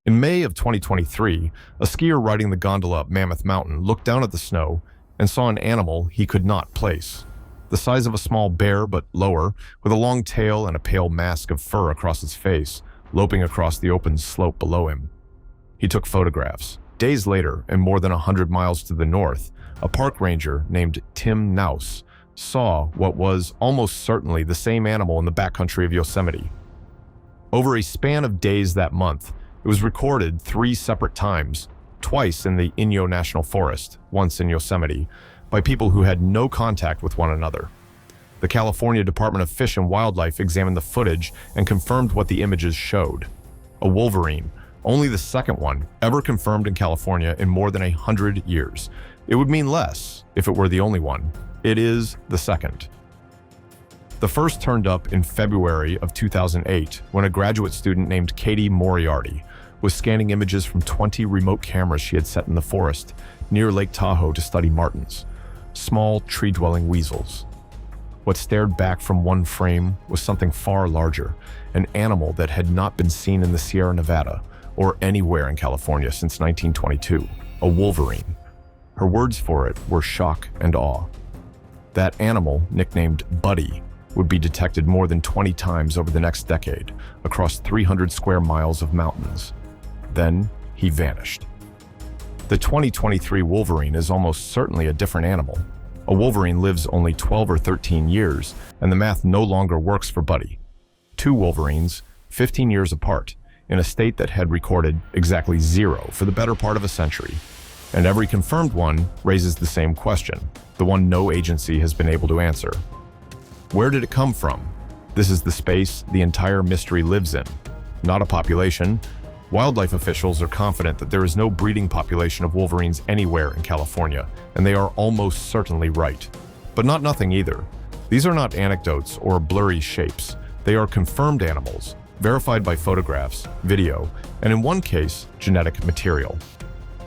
In May of 2023, a skier riding the gondola up Mammoth Mountain looked down at the snow and saw an animal he could not place. The size of a small bear, but lower, with a long tail and a pale mask of fur across its face, loping across the open slope below him. He took photographs. Days later, and more than 100 miles to the north, a park ranger named Tim Naus saw what was almost certainly the same animal in the backcountry of Yosemite. Over a span of days that month, it was recorded 3 separate times, twice in the Inyo National Forest, once in Yosemite, by people who had no contact with one another. The California Department of Fish and Wildlife examined the footage and confirmed what the images showed. A wolverine, only the second one ever confirmed in California in more than 100 years. It would mean less if it were the only one. It is the second. The first turned up in February of 2008 when a graduate student named Katie Moriarty was scanning images from 20 remote cameras she had set in the forest near Lake Tahoe to study martens, small tree-dwelling weasels. What stared back from one frame was something far larger, an animal that had not been seen in the Sierra Nevada or anywhere in California since 1922, a wolverine. Her words for it were shock and awe. That animal, nicknamed Buddy, would be detected more than 20 times over the next decade across 300 square miles of mountains. Then he vanished. The 2023 wolverine is almost certainly a different animal. A wolverine lives only 12 or 13 years, and the math no longer works for Buddy. 2 wolverines, 15 years apart, in a state that had recorded exactly 0 for the better part of a century. And every confirmed one raises the same question, the one no agency has been able to answer. Where did it come from? This is the space the entire mystery lives in, not a population. Wildlife officials are confident that there is no breeding population of wolverines anywhere in California, and they are almost certainly right. But not nothing either. These are not anecdotes or blurry shapes. They are confirmed animals, verified by photographs, video, and in one case, genetic material.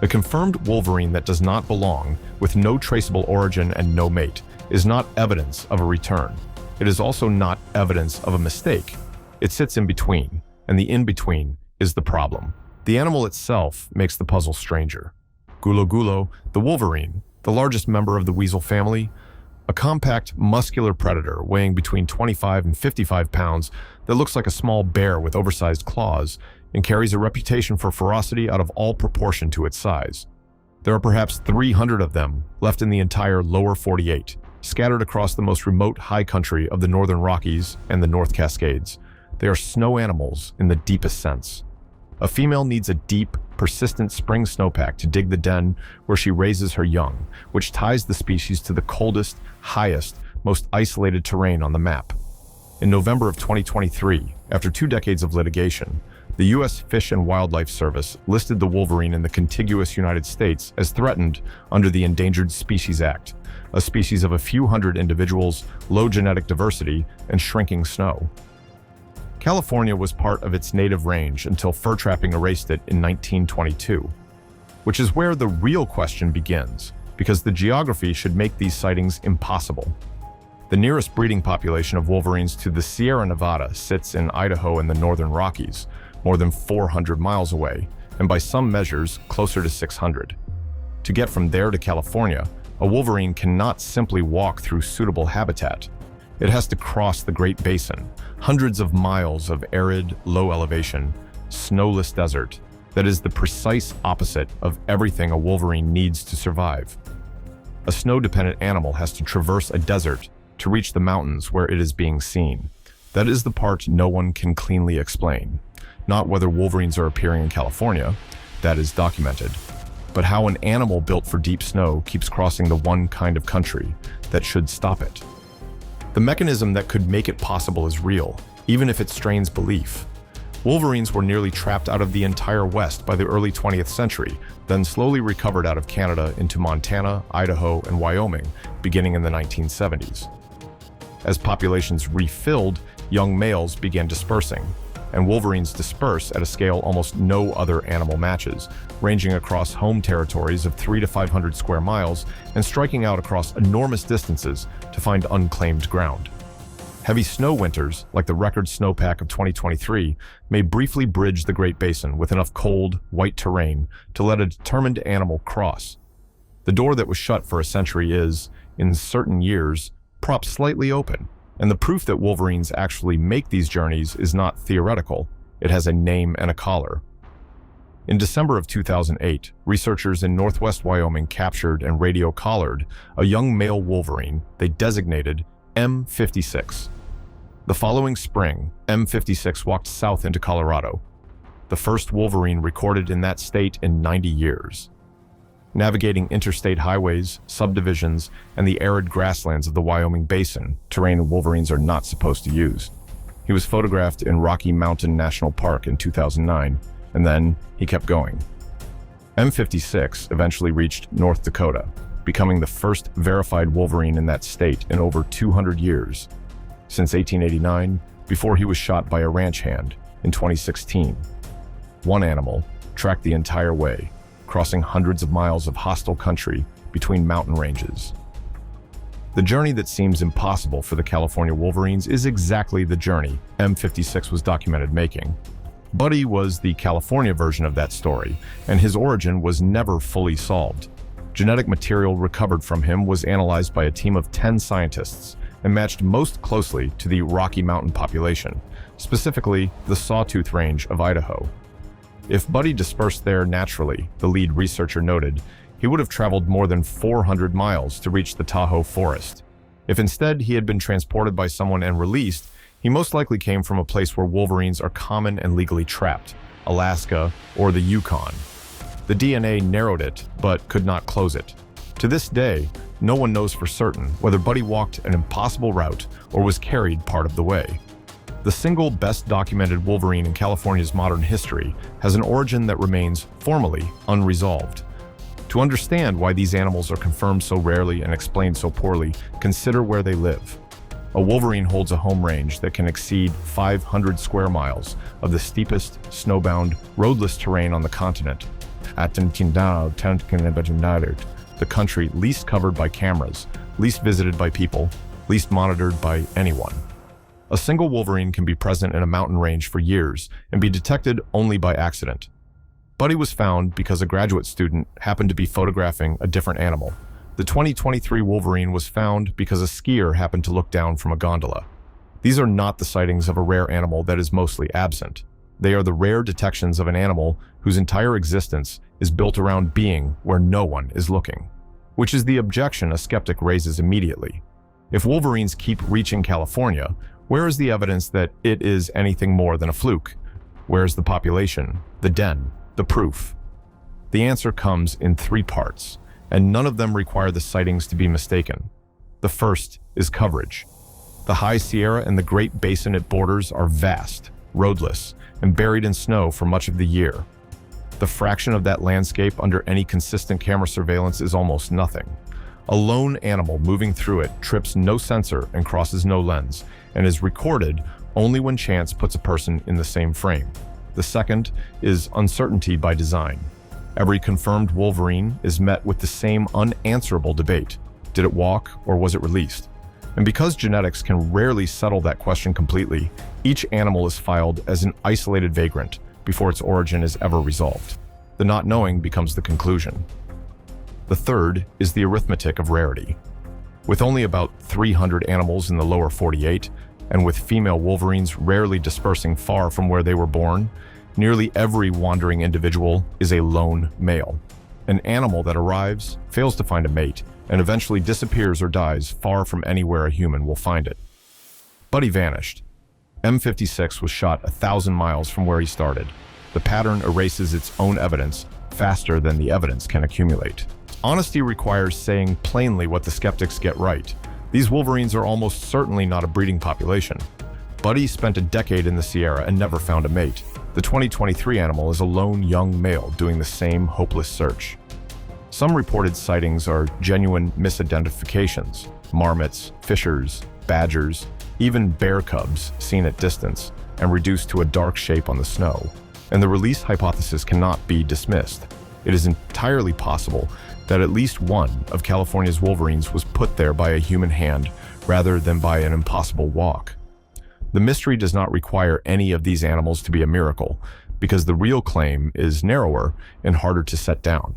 A confirmed wolverine that does not belong, with no traceable origin and no mate, is not evidence of a return. It is also not evidence of a mistake. It sits in between, and the in-between is the problem. The animal itself makes the puzzle stranger. Gulo Gulo, the wolverine, the largest member of the weasel family, a compact, muscular predator weighing between 25 and 55 pounds that looks like a small bear with oversized claws and carries a reputation for ferocity out of all proportion to its size. There are perhaps 300 of them left in the entire lower 48, scattered across the most remote high country of the northern Rockies and the North Cascades. They are snow animals in the deepest sense. A female needs a deep, persistent spring snowpack to dig the den where she raises her young, which ties the species to the coldest, highest, most isolated terrain on the map. In November of 2023, after 2 decades of litigation, the U.S. Fish and Wildlife Service listed the wolverine in the contiguous United States as threatened under the Endangered Species Act, a species of a few hundred individuals, low genetic diversity, and shrinking snow. California was part of its native range until fur trapping erased it in 1922, which is where the real question begins, because the geography should make these sightings impossible. The nearest breeding population of wolverines to the Sierra Nevada sits in Idaho and the northern Rockies, more than 400 miles away, and by some measures, closer to 600. To get from there to California, a wolverine cannot simply walk through suitable habitat. It has to cross the Great Basin, hundreds of miles of arid, low-elevation, snowless desert that is the precise opposite of everything a wolverine needs to survive. A snow-dependent animal has to traverse a desert to reach the mountains where it is being seen. That is the part no one can cleanly explain. Not whether wolverines are appearing in California, that is documented, but how an animal built for deep snow keeps crossing the one kind of country that should stop it. The mechanism that could make it possible is real, even if it strains belief. Wolverines were nearly trapped out of the entire West by the early 20th century, then slowly recovered out of Canada into Montana, Idaho, and Wyoming, beginning in the 1970s. As populations refilled, young males began dispersing, and wolverines disperse at a scale almost no other animal matches, ranging across home territories of 300 to 500 square miles and striking out across enormous distances to find unclaimed ground. Heavy snow winters, like the record snowpack of 2023, may briefly bridge the Great Basin with enough cold, white terrain to let a determined animal cross. The door that was shut for a century is, in certain years, propped slightly open, and the proof that wolverines actually make these journeys is not theoretical. It has a name and a collar. In December of 2008, researchers in northwest Wyoming captured and radio-collared a young male wolverine they designated M56. The following spring, M56 walked south into Colorado, the first wolverine recorded in that state in 90 years. Navigating interstate highways, subdivisions, and the arid grasslands of the Wyoming Basin, terrain wolverines are not supposed to use. He was photographed in Rocky Mountain National Park in 2009, and then he kept going. M56 eventually reached North Dakota, becoming the first verified wolverine in that state in over 200 years, since 1889, before he was shot by a ranch hand in 2016. One animal tracked the entire way, crossing hundreds of miles of hostile country between mountain ranges. The journey that seems impossible for the California Wolverines is exactly the journey M56 was documented making. Buddy was the California version of that story, and his origin was never fully solved. Genetic material recovered from him was analyzed by a team of 10 scientists and matched most closely to the Rocky Mountain population, specifically the Sawtooth Range of Idaho. If Buddy dispersed there naturally, the lead researcher noted, he would have traveled more than 400 miles to reach the Tahoe forest. If instead he had been transported by someone and released, he most likely came from a place where wolverines are common and legally trapped, Alaska or the Yukon. The DNA narrowed it, but could not close it. To this day, no one knows for certain whether Buddy walked an impossible route or was carried part of the way. The single best documented wolverine in California's modern history has an origin that remains formally unresolved. To understand why these animals are confirmed so rarely and explained so poorly, consider where they live. A wolverine holds a home range that can exceed 500 square miles of the steepest, snowbound, roadless terrain on the continent. The country least covered by cameras, least visited by people, least monitored by anyone. A single wolverine can be present in a mountain range for years and be detected only by accident. Buddy was found because a graduate student happened to be photographing a different animal. The 2023 wolverine was found because a skier happened to look down from a gondola. These are not the sightings of a rare animal that is mostly absent. They are the rare detections of an animal whose entire existence is built around being where no one is looking, which is the objection a skeptic raises immediately. If wolverines keep reaching California, where is the evidence that it is anything more than a fluke? Where is the population, the den, the proof? The answer comes in 3 parts, and none of them require the sightings to be mistaken. The first is coverage. The High Sierra and the Great Basin it borders are vast, roadless, and buried in snow for much of the year. The fraction of that landscape under any consistent camera surveillance is almost nothing. A lone animal moving through it trips no sensor and crosses no lens, and is recorded only when chance puts a person in the same frame. The second is uncertainty by design. Every confirmed wolverine is met with the same unanswerable debate. Did it walk or was it released? And because genetics can rarely settle that question completely, each animal is filed as an isolated vagrant before its origin is ever resolved. The not knowing becomes the conclusion. The third is the arithmetic of rarity. With only about 300 animals in the lower 48, and with female wolverines rarely dispersing far from where they were born, nearly every wandering individual is a lone male. An animal that arrives, fails to find a mate, and eventually disappears or dies far from anywhere a human will find it. Buddy vanished. M56 was shot 1,000 miles from where he started. The pattern erases its own evidence faster than the evidence can accumulate. Honesty requires saying plainly what the skeptics get right. These wolverines are almost certainly not a breeding population. Buddy spent a decade in the Sierra and never found a mate. The 2023 animal is a lone young male doing the same hopeless search. Some reported sightings are genuine misidentifications: marmots, fishers, badgers, even bear cubs seen at distance and reduced to a dark shape on the snow. And the release hypothesis cannot be dismissed. It is entirely possible that at least one of California's wolverines was put there by a human hand, rather than by an impossible walk. The mystery does not require any of these animals to be a miracle, because the real claim is narrower and harder to set down.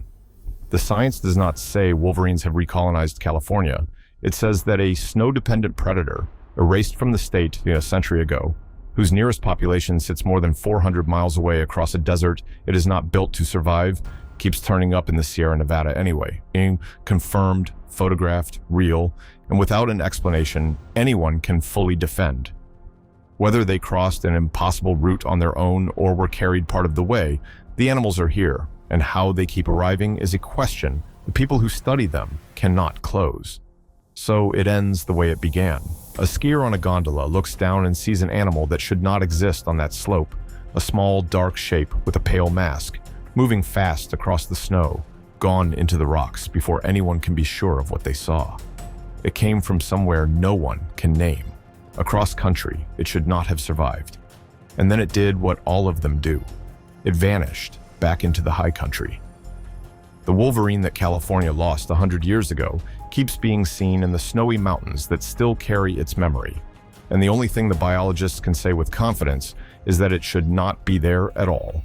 The science does not say wolverines have recolonized California. It says that a snow-dependent predator, erased from the state a century ago, whose nearest population sits more than 400 miles away across a desert it is not built to survive, keeps turning up in the Sierra Nevada anyway, being confirmed, photographed, real, and without an explanation anyone can fully defend. Whether they crossed an impossible route on their own or were carried part of the way, the animals are here, and how they keep arriving is a question the people who study them cannot close. So it ends the way it began. A skier on a gondola looks down and sees an animal that should not exist on that slope, a small, dark shape with a pale mask, moving fast across the snow, gone into the rocks before anyone can be sure of what they saw. It came from somewhere no one can name. Across country, it should not have survived. And then it did what all of them do. It vanished back into the high country. The wolverine that California lost 100 years ago keeps being seen in the snowy mountains that still carry its memory. And the only thing the biologists can say with confidence is that it should not be there at all.